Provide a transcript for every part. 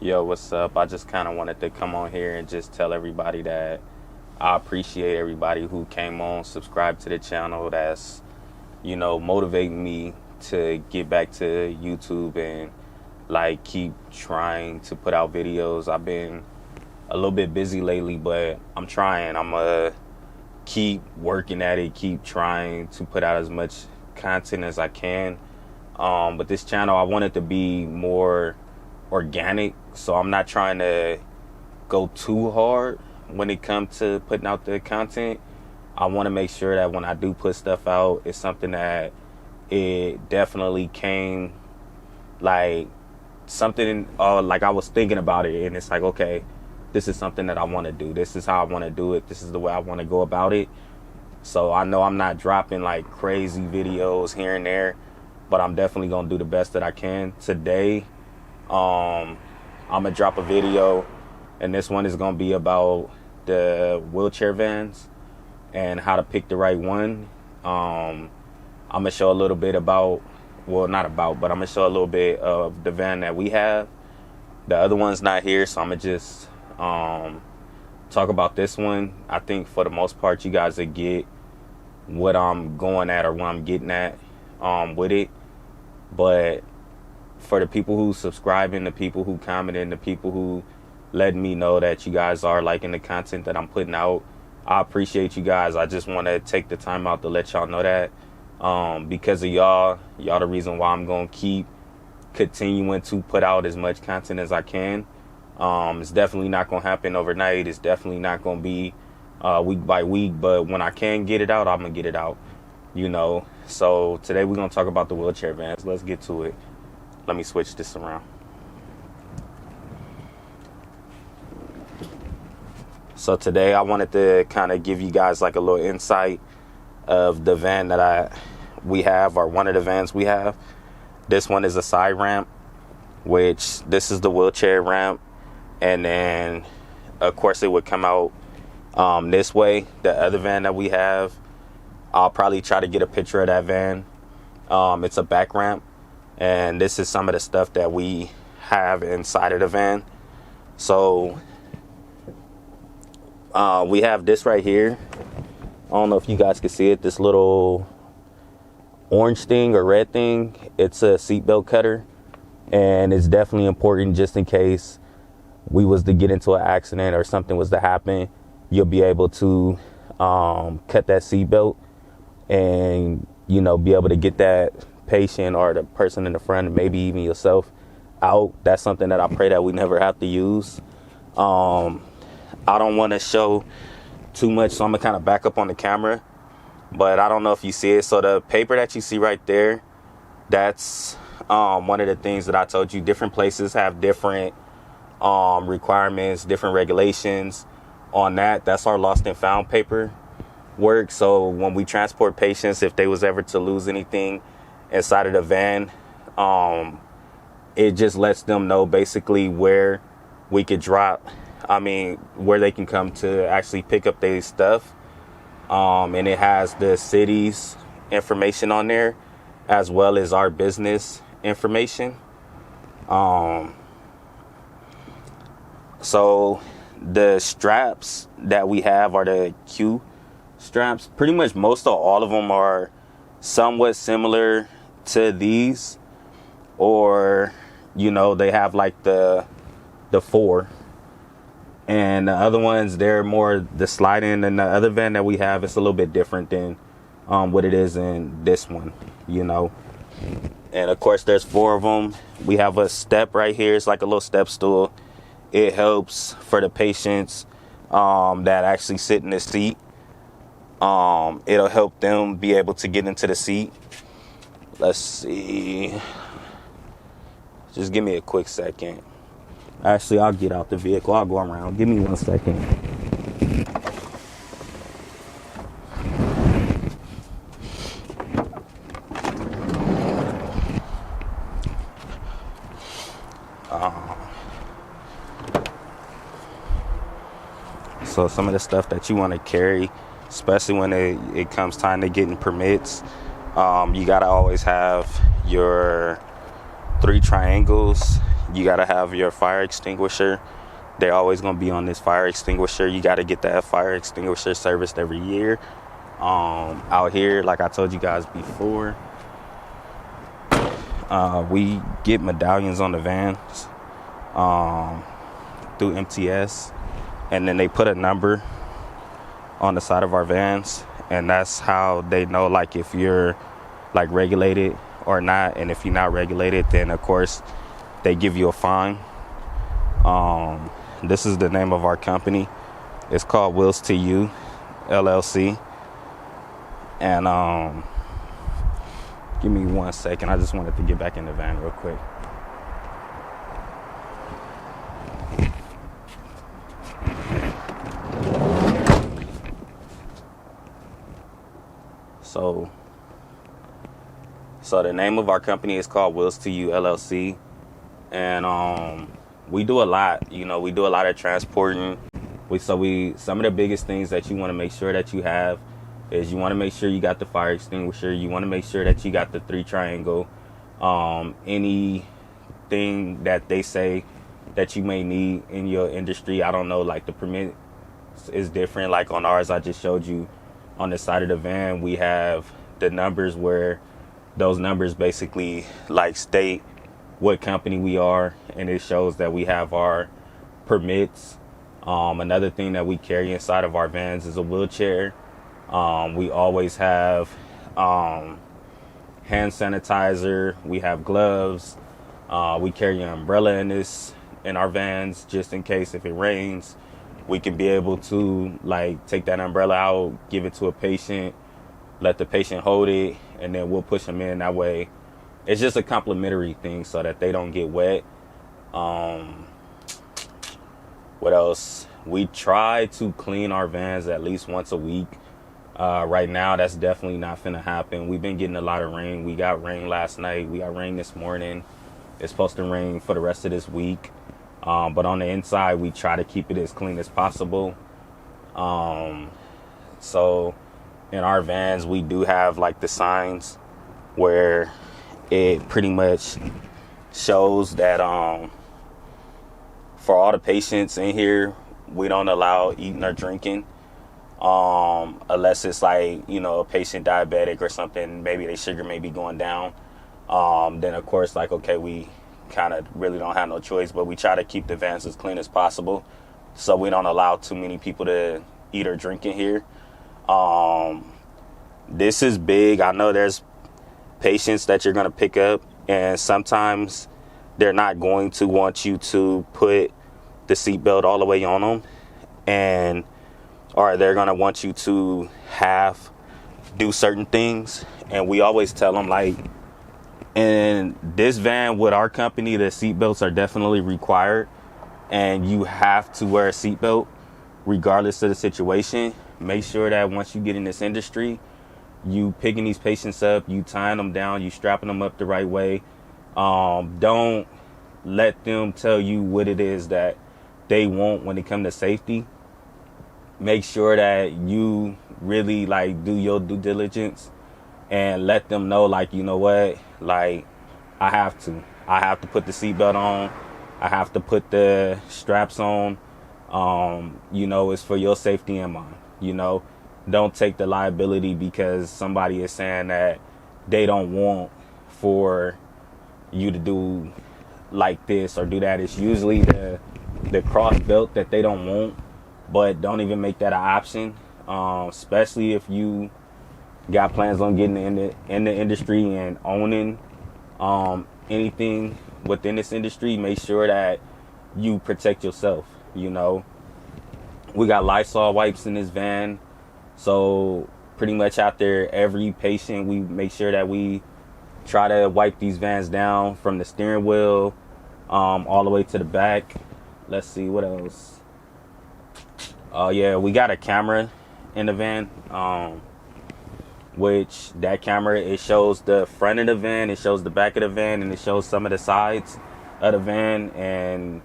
Yo, what's up? I just kind of wanted to come on here and just tell everybody that I appreciate everybody who came on, subscribed to the channel. That's, motivating me to get back to YouTube and like keep trying to put out videos. I've been a little bit busy lately, but I'm trying. I'm gonna keep working at it, keep trying to put out as much content as I can. But this channel, I want it to be more organic, so I'm not trying to go too hard when it comes to putting out the content. I want to make sure that when I do put stuff out, it's something that it definitely came like something like I was thinking about it, and it's like, okay, this is something that I want to do. This is how I want to do it. This is the way I want to go about it. So I know I'm not dropping like crazy videos here and there, but I'm definitely gonna do the best that I can. Today, I'm gonna drop a video, and this one is gonna be about the wheelchair vans and how to pick the right one. I'm gonna show a little bit about, well, not about, but I'm gonna show a little bit of the van that we have. The other one's not here, so I'm gonna just talk about this one. I think for the most part, you guys will get what I'm going at or what I'm getting at with it. But for the people who subscribing, the people who commenting, the people who letting me know that you guys are liking the content that I'm putting out, I appreciate you guys. I just want to take the time out to let y'all know that because of y'all the reason why I'm going to keep continuing to put out as much content as I can. It's definitely not going to happen overnight. It's definitely not going to be week by week, but when I can get it out, I'm going to get it out, So today we're going to talk about the wheelchair vans. Let's get to it. Let me switch this around. So today I wanted to kind of give you guys like a little insight of the van that we have, or one of the vans we have. This one is a side ramp, which this is the wheelchair ramp. And then, of course, it would come out this way. The other van that we have, I'll probably try to get a picture of that van. It's a back ramp. And this is some of the stuff that we have inside of the van. So we have this right here. I don't know if you guys can see it. This little orange thing or red thing. It's a seatbelt cutter. And it's definitely important just in case we was to get into an accident or something was to happen. You'll be able to cut that seatbelt and, be able to get that patient or the person in the front, and maybe even yourself, out. That's something that I pray that we never have to use. I don't want to show too much, so I'm gonna kind of back up on the camera, but I don't know if you see it. So the paper that you see right there, that's one of the things that I told you. Different places have different requirements, different regulations on that. That's our lost and found paper work. So when we transport patients, if they was ever to lose anything inside of the van, it just lets them know basically where we could where they can come to actually pick up their stuff. And it has the city's information on there, as well as our business information. So the straps that we have are the Q straps. Pretty much most of all of them are somewhat similar to these, or they have like the 4, and the other ones, they're more the slide-in. And the other van that we have, it's a little bit different than what it is in this one, and of course there's 4 of them. We have a step right here. It's like a little step stool. It helps for the patients that actually sit in the seat. It'll help them be able to get into the seat. Let's see. Just give me a quick second. Actually, I'll get out the vehicle. I'll go around. Give me 1 second. So some of the stuff that you want to carry, especially when it comes time to getting permits, you got to always have your 3 triangles. you got to have your fire extinguisher. They're always going to be on this fire extinguisher. You got to get that fire extinguisher serviced every year. Out here, like I told you guys before, we get medallions on the vans through MTS, and then they put a number on the side of our vans, and that's how they know like if you're like regulated or not. And if you're not regulated, then of course they give you a fine. This is the name of our company. It's called Wheels to You LLC. And give me 1 second. I just wanted to get back in the van real quick. So the name of our company is called Wheels to You LLC. And we do a lot, we do a lot of transporting. Some of the biggest things that you want to make sure that you have is you want to make sure you got the fire extinguisher. You want to make sure that you got the 3 triangle. Anything that they say that you may need in your industry, I don't know, like the permit is different. Like on ours, I just showed you on the side of the van, we have the numbers where those numbers basically like state what company we are, and it shows that we have our permits. Another thing that we carry inside of our vans is a wheelchair. We always have hand sanitizer. We have gloves. We carry an umbrella in our vans just in case if it rains. We can be able to like take that umbrella out, give it to a patient, let the patient hold it, and then we'll push them in that way. It's just a complimentary thing so that they don't get wet. What else? We try to clean our vans at least once a week. Right now, that's definitely not finna happen. We've been getting a lot of rain. We got rain last night. We got rain this morning. It's supposed to rain for the rest of this week. But on the inside, we try to keep it as clean as possible. So in our vans, we do have like the signs where it pretty much shows that for all the patients in here, we don't allow eating or drinking. Unless it's like, a patient diabetic or something, maybe their sugar may be going down. Then of course, like, okay, we kind of really don't have no choice, but we try to keep the vans as clean as possible. So we don't allow too many people to eat or drink in here. This is big. I know there's patients that you're going to pick up, and sometimes they're not going to want you to put the seatbelt all the way on them, or they're going to want you to do certain things. And we always tell them, like, in this van with our company, the seatbelts are definitely required, and you have to wear a seatbelt regardless of the situation. Make sure that once you get in this industry, you picking these patients up, you tying them down, you strapping them up the right way. Don't let them tell you what it is that they want when it comes to safety. Make sure that you really like do your due diligence and let them know, like, you know what, like, I have to put the seatbelt on. I have to put the straps on. It's for your safety and mine. Don't take the liability because somebody is saying that they don't want for you to do like this or do that. It's usually the cross belt that they don't want, but don't even make that an option. Especially if you got plans on getting in the industry and owning anything within this industry, make sure that you protect yourself. We got Lysol wipes in this van. So pretty much out there, every patient, we make sure that we try to wipe these vans down from the steering wheel all the way to the back. Let's see, what else? Oh yeah, we got a camera in the van, which that camera, it shows the front of the van, it shows the back of the van, and it shows some of the sides of the van. And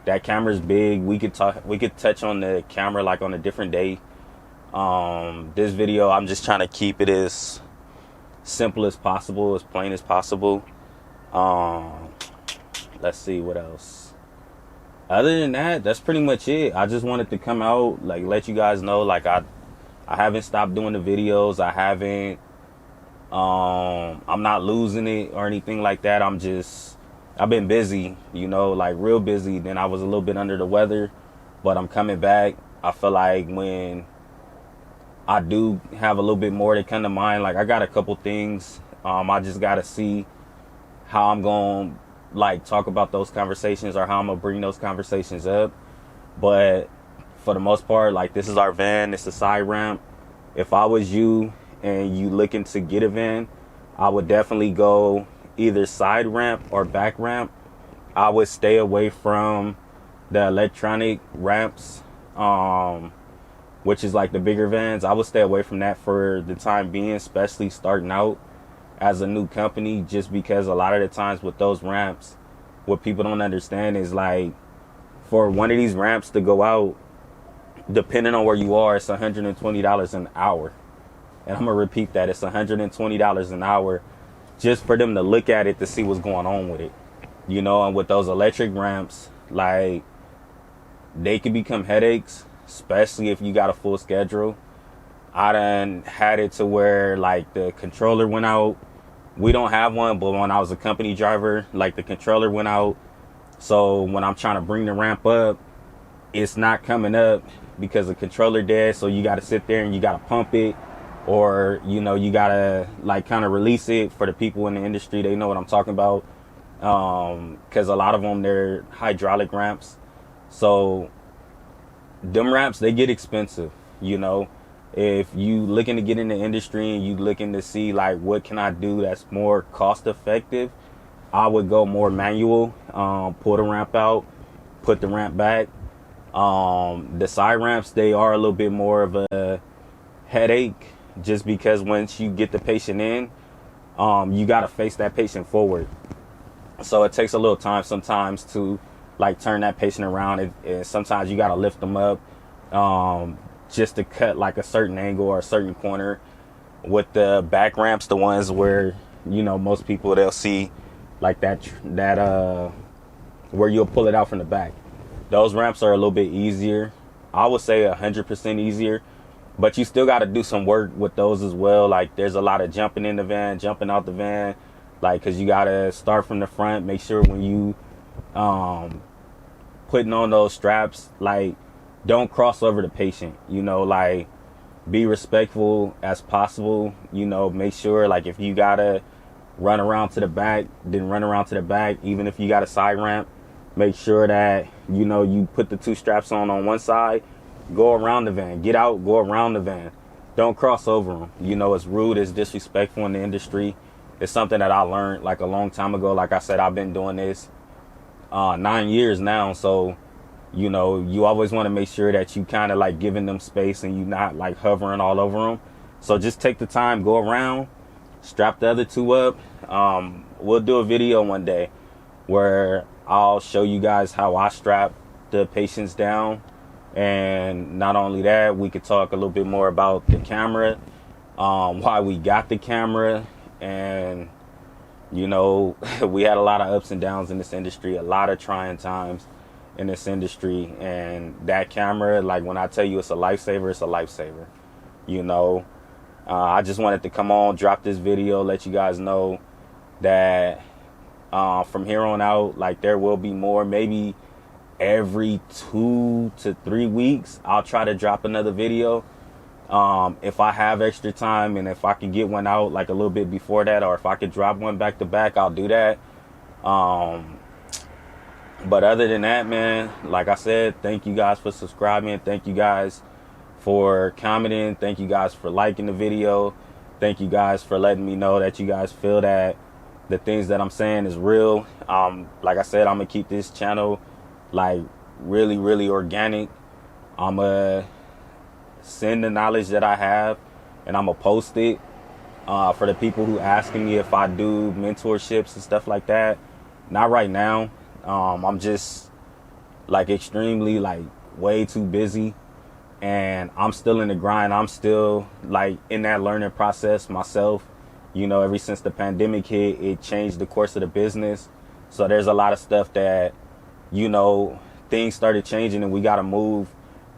that camera is big. We could touch on the camera like on a different day. This video, I'm just trying to keep it as simple as possible, as plain as possible. let's see what else. Other than that, that's pretty much it. I just wanted to come out, like, let you guys know, like, I haven't stopped doing the videos. I haven't, I'm not losing it or anything like that. I've been busy, you know, like real busy. Then I was a little bit under the weather, but I'm coming back. I feel like when I do have a little bit more that come to mind, like I got a couple things. I just got to see how I'm going to like talk about those conversations or how I'm going to bring those conversations up. But for the most part, like this is our van. It's a side ramp. If I was you and you looking to get a van, I would definitely go either side ramp or back ramp. I would stay away from the electronic ramps, which is like the bigger vans. I would stay away from that for the time being, especially starting out as a new company, just because a lot of the times with those ramps, what people don't understand is like for one of these ramps to go out, depending on where you are, it's $120 an hour. And I'm going to repeat that. It's $120 an hour just for them to look at it to see what's going on with it. You know, and with those electric ramps, like they can become headaches, especially if you got a full schedule. I done had it to where like the controller went out. We don't have one, but when I was a company driver, like the controller went out. So when I'm trying to bring the ramp up, it's not coming up because the controller dead. So you got to sit there and you got to pump it, or, you know, you got to like kind of release it. For the people in the industry, they know what I'm talking about. Cause a lot of them, they're hydraulic ramps. So them ramps, they get expensive, you know. If you looking to get in the industry and you looking to see like what can I do that's more cost effective, I would go more manual. Pull the ramp out, put the ramp back. The side ramps, they are a little bit more of a headache, just because once you get the patient in, you got to face that patient forward. So it takes a little time sometimes to like turn that patient around, and sometimes you got to lift them up just to cut like a certain angle or a certain corner. With the back ramps, the ones where, you know, most people, they'll see like that where you'll pull it out from the back. Those ramps are a little bit easier. I would say 100% easier, but you still got to do some work with those as well. Like there's a lot of jumping in the van, jumping out the van, like, cause you got to start from the front. Make sure when you putting on those straps, like don't cross over the patient, you know, like be respectful as possible, you know. Make sure like if you gotta run around to the back, then run around to the back. Even if you got a side ramp, make sure that, you know, you put the two straps on one side, go around the van, get out, go around the van. Don't cross over them. You know, it's rude, it's disrespectful in the industry. It's something that I learned like a long time ago. Like I said, I've been doing this 9 years now. So, you know, you always want to make sure that you kind of like giving them space and you not like hovering all over them. So just take the time, go around, strap the other two up. We'll do a video one day where I'll show you guys how I strap the patients down. And not only that, we could talk a little bit more about the camera, why we got the camera. And, you know, we had a lot of ups and downs in this industry, a lot of trying times in this industry. And that camera, like when I tell you it's a lifesaver, it's a lifesaver. You know, I just wanted to come on, drop this video, let you guys know that from here on out, like there will be more. Maybe every 2 to 3 weeks, I'll try to drop another video. If I have extra time and if I can get one out like a little bit before that, or if I could drop one back to back, I'll do that. But other than that, man, like I said, thank you guys for subscribing. Thank you guys for commenting. Thank you guys for liking the video. Thank you guys for letting me know that you guys feel that the things that I'm saying is real. Like I said, I'm gonna keep this channel like really, really organic. I'm gonna send the knowledge that I have and I'm gonna post it for the people who asking me if I do mentorships and stuff like that. Not right now. I'm just like extremely like way too busy, and I'm still in the grind. I'm still like in that learning process myself. You know, ever since the pandemic hit, it changed the course of the business. So there's a lot of stuff that, you know, things started changing and we got to move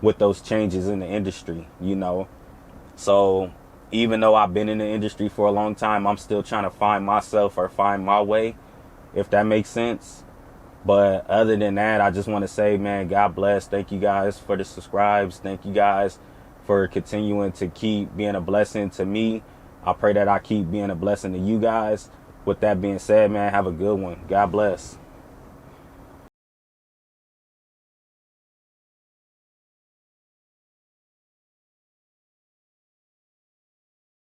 with those changes in the industry, you know. So even though I've been in the industry for a long time, I'm still trying to find myself or find my way, if that makes sense. But other than that, I just want to say, man, God bless. Thank you guys for the subscribes. Thank you guys for continuing to keep being a blessing to me. I pray that I keep being a blessing to you guys. With that being said, man, have a good one. God bless.